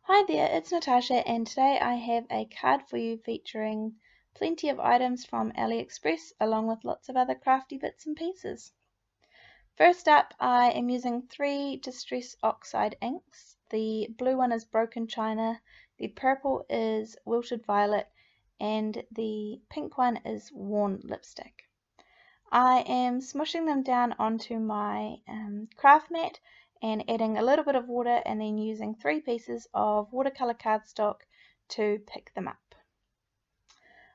Hi there, it's Natasha, and today I have a card for you featuring plenty of items from AliExpress along with lots of other crafty bits and pieces. First up, I am using 3 Distress Oxide inks. The blue one is Broken China, the purple is Wilted Violet, and the pink one is Worn Lipstick. I am smushing them down onto my craft mat and adding a little bit of water and then using 3 pieces of watercolor cardstock to pick them up.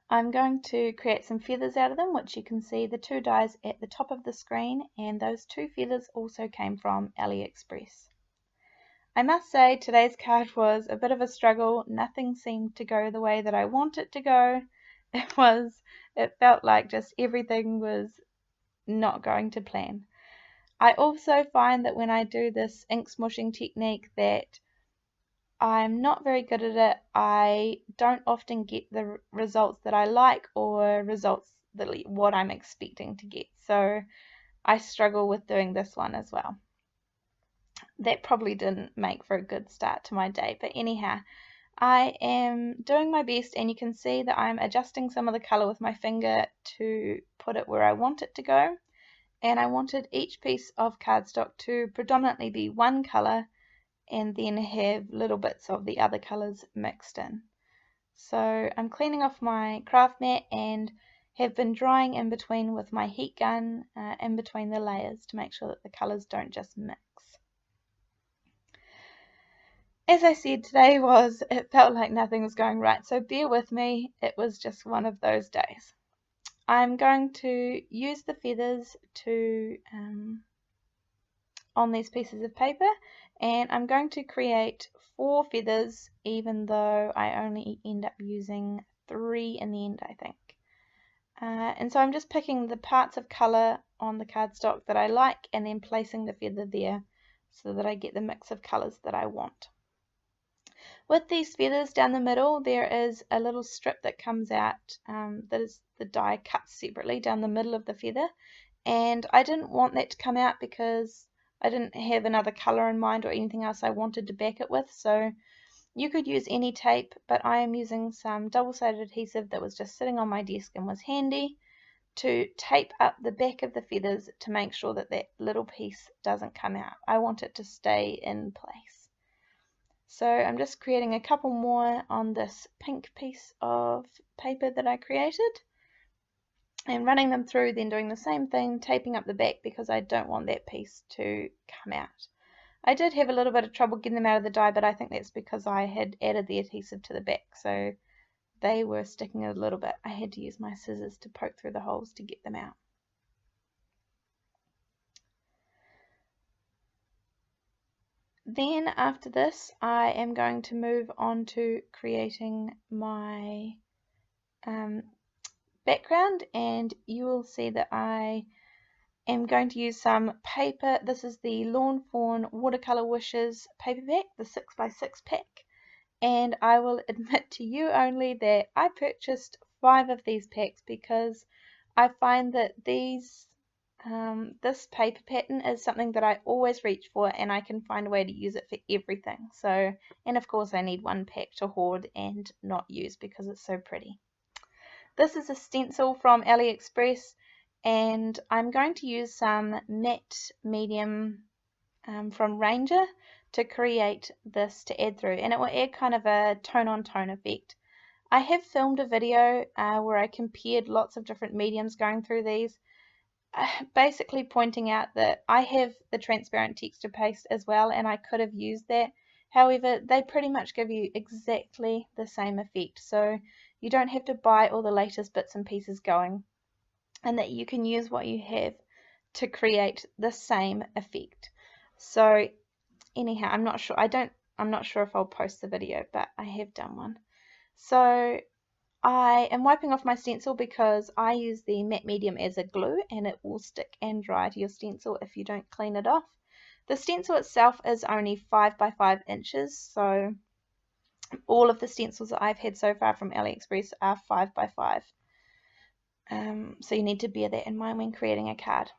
I'm going to create some feathers out of them, which you can see the 2 dies at the top of the screen, and those 2 feathers also came from AliExpress. I must say today's card was a bit of a struggle. Nothing seemed to go the way that I want it to go. It felt like just everything was not going to plan. I also find that when I do this ink smushing technique that I'm not very good at it. I don't often get the results that I like or results that what I'm expecting to get. So I struggle with doing this one as well. That probably didn't make for a good start to my day, but anyhow, I am doing my best, and you can see that I'm adjusting some of the color with my finger to put it where I want it to go. And I wanted each piece of cardstock to predominantly be one color and then have little bits of the other colors mixed in. So I'm cleaning off my craft mat and have been drying in between with my heat gun in between the layers to make sure that the colors don't just mix. As I said, it felt like nothing was going right, so bear with me, it was just one of those days. I'm going to use the feathers on these pieces of paper, and I'm going to create 4 feathers even though I only end up using 3 in the end, I think. And so I'm just picking the parts of colour on the cardstock that I like and then placing the feather there so that I get the mix of colours that I want. With these feathers down the middle, there is a little strip that comes out that is the die cut separately down the middle of the feather, and I didn't want that to come out because I didn't have another colour in mind or anything else I wanted to back it with. So you could use any tape, but I am using some double-sided adhesive that was just sitting on my desk and was handy to tape up the back of the feathers to make sure that that little piece doesn't come out. I want it to stay in place. So I'm just creating a couple more on this pink piece of paper that I created and running them through, then doing the same thing, taping up the back because I don't want that piece to come out. I did have a little bit of trouble getting them out of the die, but I think that's because I had added the adhesive to the back, so they were sticking a little bit. I had to use my scissors to poke through the holes to get them out. Then after this, I am going to move on to creating my background, and you will see that I am going to use some paper. This is the Lawn Fawn Watercolor Wishes paper pack, the 6x6 pack, and I will admit to you only that I purchased 5 of these packs because I find that this paper pattern is something that I always reach for, and I can find a way to use it for everything. So, and of course I need one pack to hoard and not use because it's so pretty. This is a stencil from AliExpress, and I'm going to use some matte medium from Ranger to create this to add through, and it will add kind of a tone on tone effect. I have filmed a video where I compared lots of different mediums going through these, basically pointing out that I have the transparent texture paste as well, and I could have used that. However, they pretty much give you exactly the same effect, so you don't have to buy all the latest bits and pieces going, and that you can use what you have to create the same effect. So anyhow, I'm not sure if I'll post the video, but I have done one. So I am wiping off my stencil because I use the matte medium as a glue, and it will stick and dry to your stencil if you don't clean it off. The stencil itself is only 5 by 5 inches, so all of the stencils that I've had so far from AliExpress are 5 by 5. So you need to bear that in mind when creating a card.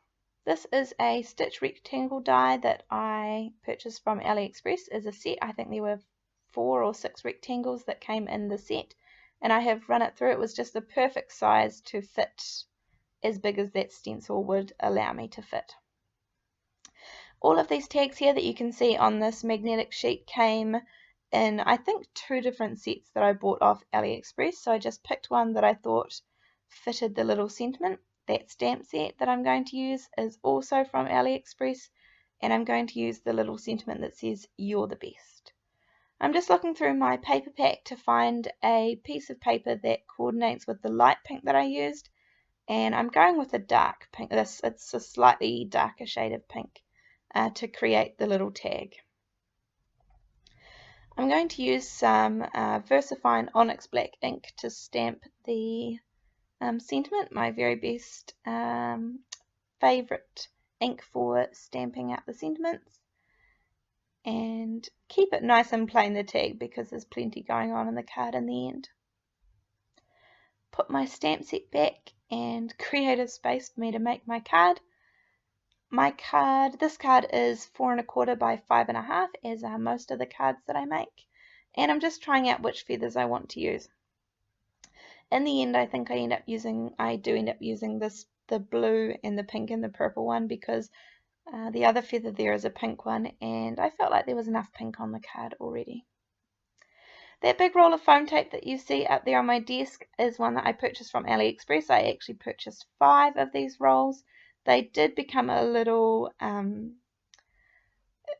This is a stitch rectangle die that I purchased from AliExpress as a set. I think there were 4 or 6 rectangles that came in the set, and I have run it through. It was just the perfect size to fit as big as that stencil would allow me to fit. All of these tags here that you can see on this magnetic sheet came in, I think, 2 different sets that I bought off AliExpress, so I just picked one that I thought fitted the little sentiment. That stamp set that I'm going to use is also from AliExpress, and I'm going to use the little sentiment that says "You're the best." I'm just looking through my paper pack to find a piece of paper that coordinates with the light pink that I used, and I'm going with a dark pink. It's a slightly darker shade of pink to create the little tag. I'm going to use some VersaFine Onyx Black ink to stamp the sentiment, my very best favourite ink for stamping out the sentiments, and keep it nice and plain, the tag, because there's plenty going on in the card in the end. Put my stamp set back and create a space for me to make my card. This card is 4 1/4 by 5 1/2, as are most of the cards that I make, and I'm just trying out which feathers I want to use. In the end, I think I do end up using the blue and the pink and the purple one, because the other feather there is a pink one, and I felt like there was enough pink on the card already. That big roll of foam tape that you see up there on my desk is one that I purchased from AliExpress. I actually purchased 5 of these rolls. They did become a little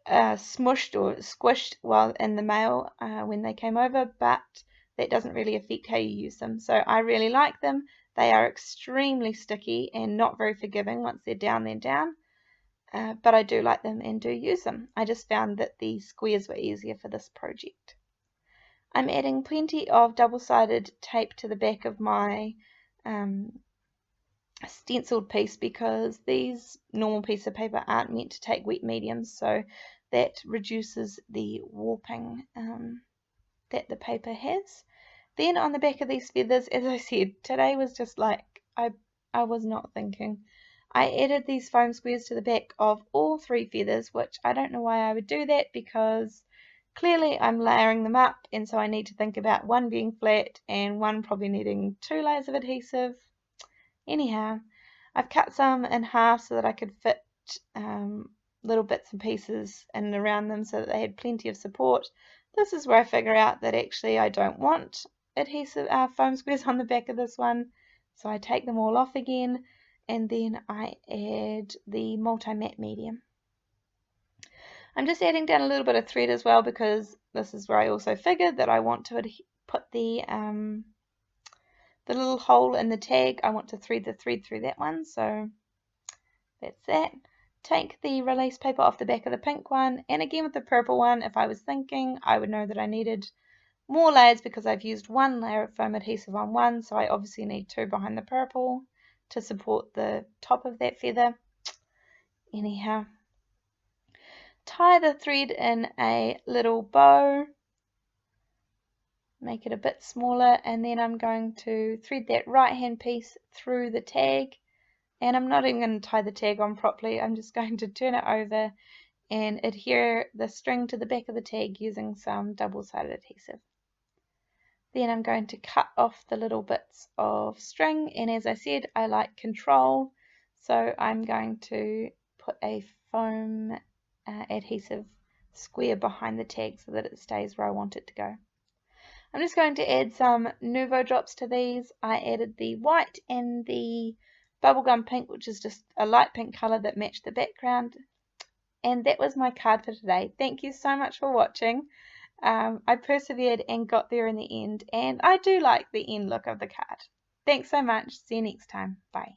smushed or squished while in the mail when they came over, but that doesn't really affect how you use them. So I really like them. They are extremely sticky and not very forgiving. Once they're down, they're down. But I do like them and do use them. I just found that the squares were easier for this project. I'm adding plenty of double-sided tape to the back of my stenciled piece, because these normal pieces of paper aren't meant to take wet mediums, so that reduces the warping that the paper has. Then on the back of these feathers, as I said, today was just like I was not thinking. I added these foam squares to the back of all 3 feathers, which I don't know why I would do that, because clearly I'm layering them up, and so I need to think about one being flat and one probably needing 2 layers of adhesive. Anyhow, I've cut some in half so that I could fit little bits and pieces in and around them so that they had plenty of support. This is where I figure out that actually I don't want adhesive foam squares on the back of this one, so I take them all off again, and then I add the multi-matte medium. I'm just adding down a little bit of thread as well, because this is where I also figured that I want to put the little hole in the tag. I want to thread the thread through that one, so that's that. Take the release paper off the back of the pink one, and again with the purple one, if I was thinking, I would know that I needed more layers, because I've used 1 layer of foam adhesive on one, so I obviously need 2 behind the purple to support the top of that feather. Anyhow, tie the thread in a little bow, make it a bit smaller, and then I'm going to thread that right hand piece through the tag, and I'm not even going to tie the tag on properly. I'm just going to turn it over and adhere the string to the back of the tag using some double-sided adhesive. Then I'm going to cut off the little bits of string, and as I said, I like control, so I'm going to put a foam adhesive square behind the tag so that it stays where I want it to go. I'm just going to add some Nuvo drops to these. I added the white and the bubblegum pink, which is just a light pink colour that matched the background. And that was my card for today. Thank you so much for watching. I persevered and got there in the end, and I do like the end look of the card. Thanks so much. See you next time. Bye.